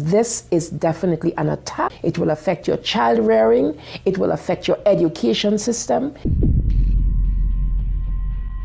This is definitely an attack. It will affect your child rearing. It will affect your education system.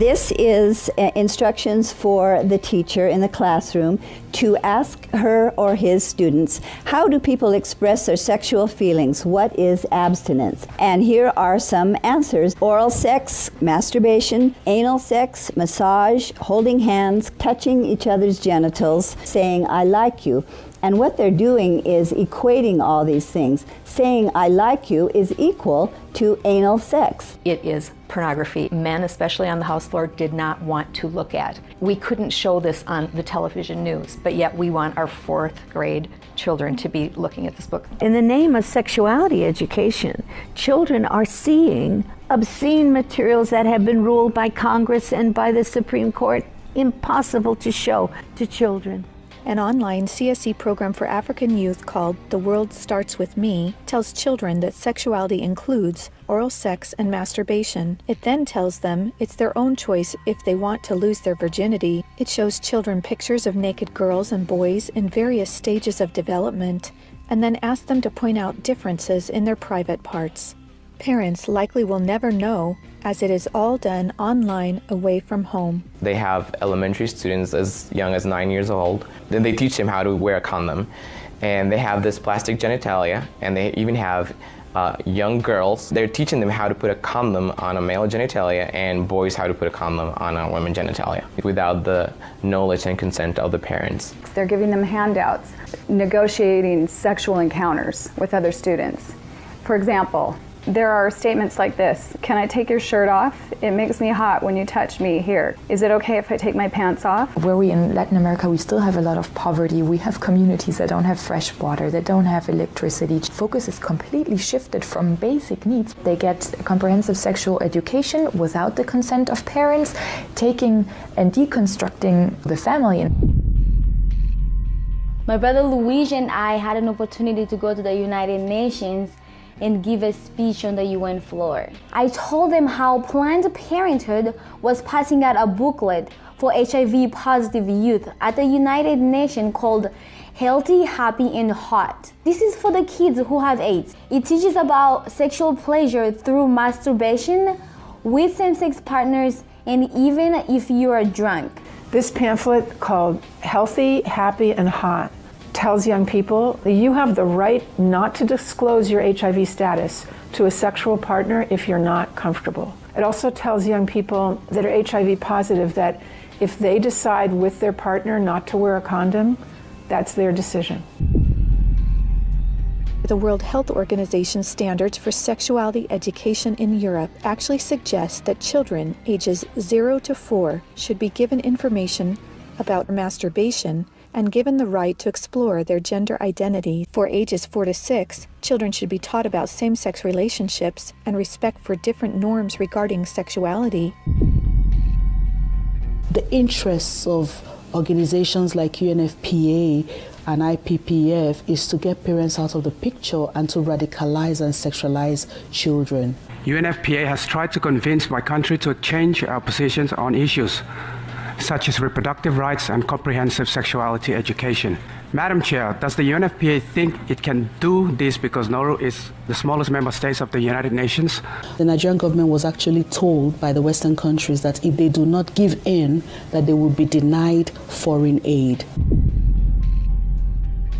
This is instructions for the teacher in the classroom to ask her or his students, how do people express their sexual feelings? What is abstinence? And here are some answers. Oral sex, masturbation, anal sex, massage, holding hands, touching each other's genitals, saying, I like you. And what they're doing is equating all these things. Saying, I like you is equal to anal sex. It is pornography. Men, especially on the House floor, did not want to look at. We couldn't show this on the television news, but yet we want our 4th grade children to be looking at this book. In the name of sexuality education, children are seeing obscene materials that have been ruled by Congress and by the Supreme Court impossible to show to children. An online CSE program for African youth called The World Starts With Me tells children that sexuality includes oral sex and masturbation. It then tells them it's their own choice if they want to lose their virginity. It shows children pictures of naked girls and boys in various stages of development, and then asks them to point out differences in their private parts. Parents likely will never know, as it is all done online away from home. They have elementary students as young as 9 years old. Then they teach them how to wear a condom. And they have this plastic genitalia, and they even have young girls. They're teaching them how to put a condom on a male genitalia and boys how to put a condom on a woman's genitalia without the knowledge and consent of the parents. They're giving them handouts, negotiating sexual encounters with other students. For example, there are statements like this: can I take your shirt off? It makes me hot when you touch me here. Is it okay if I take my pants off? Where we in Latin America, we still have a lot of poverty. We have communities that don't have fresh water, that don't have electricity. Focus is completely shifted from basic needs. They get comprehensive sexual education without the consent of parents, taking and deconstructing the family. My brother Luigi and I had an opportunity to go to the United Nations and give a speech on the UN floor. I told them how Planned Parenthood was passing out a booklet for HIV positive youth at the United Nations called Healthy, Happy, and Hot. This is for the kids who have AIDS. It teaches about sexual pleasure through masturbation, with same-sex partners, and even if you are drunk. This pamphlet called Healthy, Happy, and Hot tells young people that you have the right not to disclose your HIV status to a sexual partner if you're not comfortable. It also tells young people that are HIV positive that if they decide with their partner not to wear a condom, that's their decision. The World Health Organization standards for sexuality education in Europe actually suggest that children ages 0 to 4 should be given information about masturbation and given the right to explore their gender identity. For ages 4 to 6, children should be taught about same-sex relationships and respect for different norms regarding sexuality. The interests of organizations like UNFPA and IPPF is to get parents out of the picture and to radicalize and sexualize children. UNFPA has tried to convince my country to change our positions on issues such as reproductive rights and comprehensive sexuality education. Madam Chair, does the UNFPA think it can do this because Nauru is the smallest member state of the United Nations? The Nigerian government was actually told by the Western countries that if they do not give in, that they will be denied foreign aid.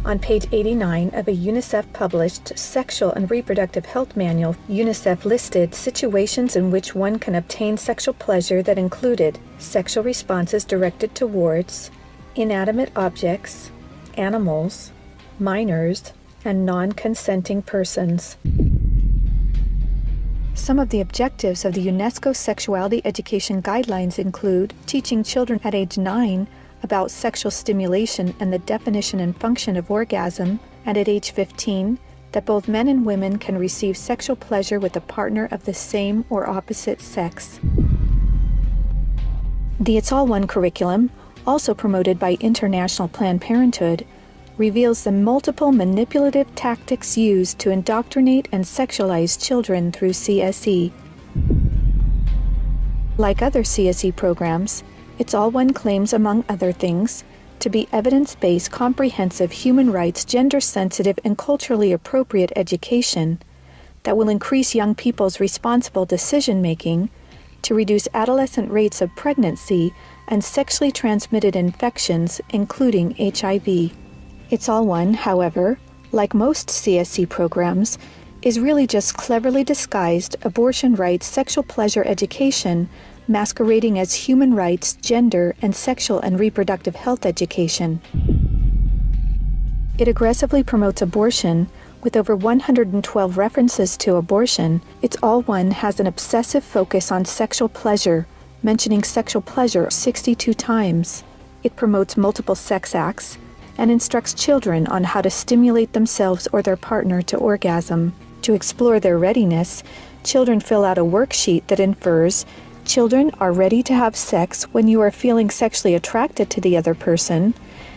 On page 89 of a UNICEF-published Sexual and Reproductive Health Manual, UNICEF listed situations in which one can obtain sexual pleasure that included sexual responses directed towards inanimate objects, animals, minors, and non-consenting persons. Some of the objectives of the UNESCO Sexuality Education Guidelines include teaching children at age 9 about sexual stimulation and the definition and function of orgasm, and at age 15, that both men and women can receive sexual pleasure with a partner of the same or opposite sex. The It's All One curriculum, also promoted by International Planned Parenthood, reveals the multiple manipulative tactics used to indoctrinate and sexualize children through CSE. Like other CSE programs, It's All One claims, among other things, to be evidence-based, comprehensive, human rights, gender-sensitive, and culturally appropriate education that will increase young people's responsible decision-making, to reduce adolescent rates of pregnancy and sexually transmitted infections, including HIV. It's All One, however, like most CSC programs, is really just cleverly disguised abortion rights, sexual pleasure education, masquerading as human rights, gender, and sexual and reproductive health education. It aggressively promotes abortion. With over 112 references to abortion, It's All One has an obsessive focus on sexual pleasure, mentioning sexual pleasure 62 times. It promotes multiple sex acts and instructs children on how to stimulate themselves or their partner to orgasm. To explore their readiness, children fill out a worksheet that infers children are ready to have sex when you are feeling sexually attracted to the other person,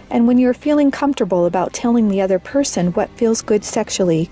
and when you're feeling comfortable about telling the other person what feels good sexually.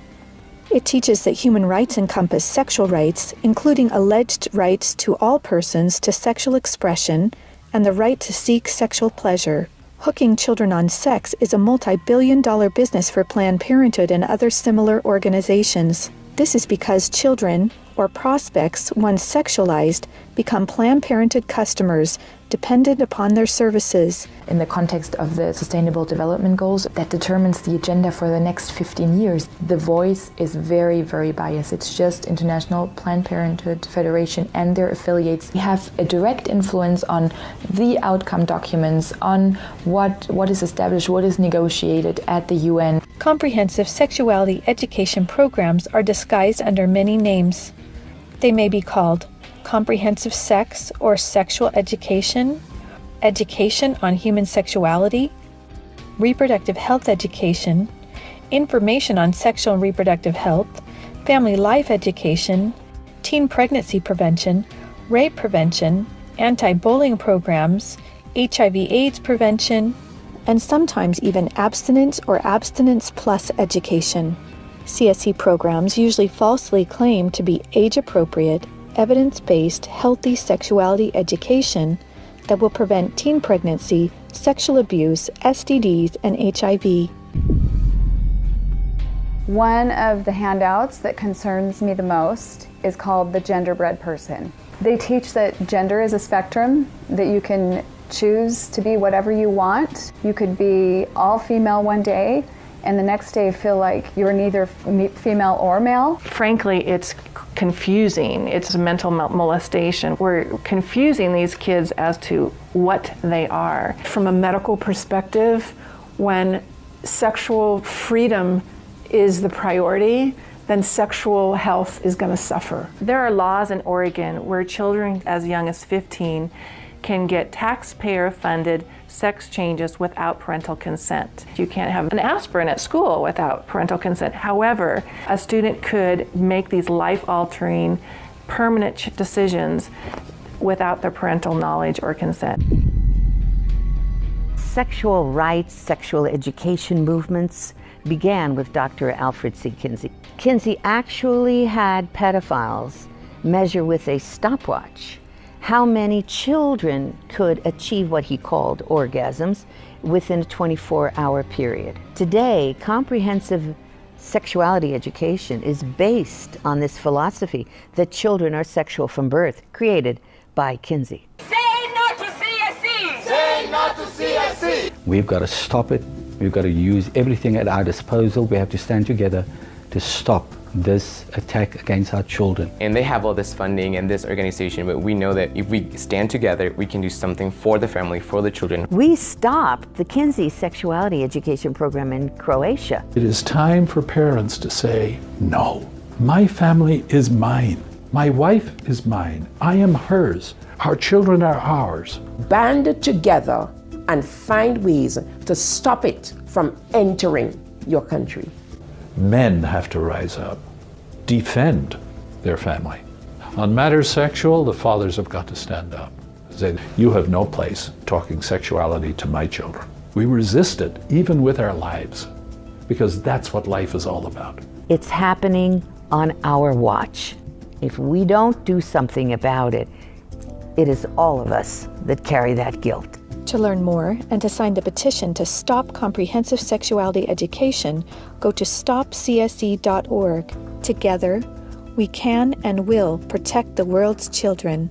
It teaches that human rights encompass sexual rights, including alleged rights to all persons to sexual expression and the right to seek sexual pleasure. Hooking children on sex is a multi-billion-dollar business for Planned Parenthood and other similar organizations. This is because children, or prospects, once sexualized, become Planned Parenthood customers, dependent upon their services. In the context of the Sustainable Development Goals, that determines the agenda for the next 15 years. The voice is very, very biased. It's just International Planned Parenthood Federation and their affiliates have a direct influence on the outcome documents, on what is established, what is negotiated at the UN. Comprehensive sexuality education programs are disguised under many names. They may be called comprehensive sex or sexual education, education on human sexuality, reproductive health education, information on sexual and reproductive health, family life education, teen pregnancy prevention, rape prevention, anti-bullying programs, HIV/AIDS prevention, and sometimes even abstinence or abstinence plus education. CSC programs usually falsely claim to be age-appropriate, evidence-based, healthy sexuality education that will prevent teen pregnancy, sexual abuse, STDs, and HIV. One of the handouts that concerns me the most is called the Genderbread Person. They teach that gender is a spectrum, that you can choose to be whatever you want. You could be all female one day and the next day feel like you're neither female or male. Frankly, it's confusing. It's mental molestation. We're confusing these kids as to what they are. From a medical perspective, when sexual freedom is the priority, then sexual health is going to suffer. There are laws in Oregon where children as young as 15 can get taxpayer-funded sex changes without parental consent. You can't have an aspirin at school without parental consent. However, a student could make these life-altering, permanent decisions without their parental knowledge or consent. Sexual rights, sexual education movements began with Dr. Alfred C. Kinsey. Kinsey actually had pedophiles measure with a stopwatch how many children could achieve what he called orgasms within a 24-hour period. Today, comprehensive sexuality education is based on this philosophy that children are sexual from birth, created by Kinsey. Say no to CSC! Say no to CSC! We've got to stop it. We've got to use everything at our disposal. We have to stand together to stop this attack against our children. And they have all this funding and this organization, but we know that if we stand together, we can do something for the family, for the children. We stopped the Kinsey sexuality education program in Croatia. It is time for parents to say, no, my family is mine. My wife is mine. I am hers. Our children are ours. Band together and find ways to stop it from entering your country. Men have to rise up, defend their family. On matters sexual, the fathers have got to stand up. Say, you have no place talking sexuality to my children. We resist it, even with our lives, because that's what life is all about. It's happening on our watch. If we don't do something about it, it is all of us that carry that guilt. To learn more and to sign the petition to stop comprehensive sexuality education, go to stopcsc.org. Together, we can and will protect the world's children.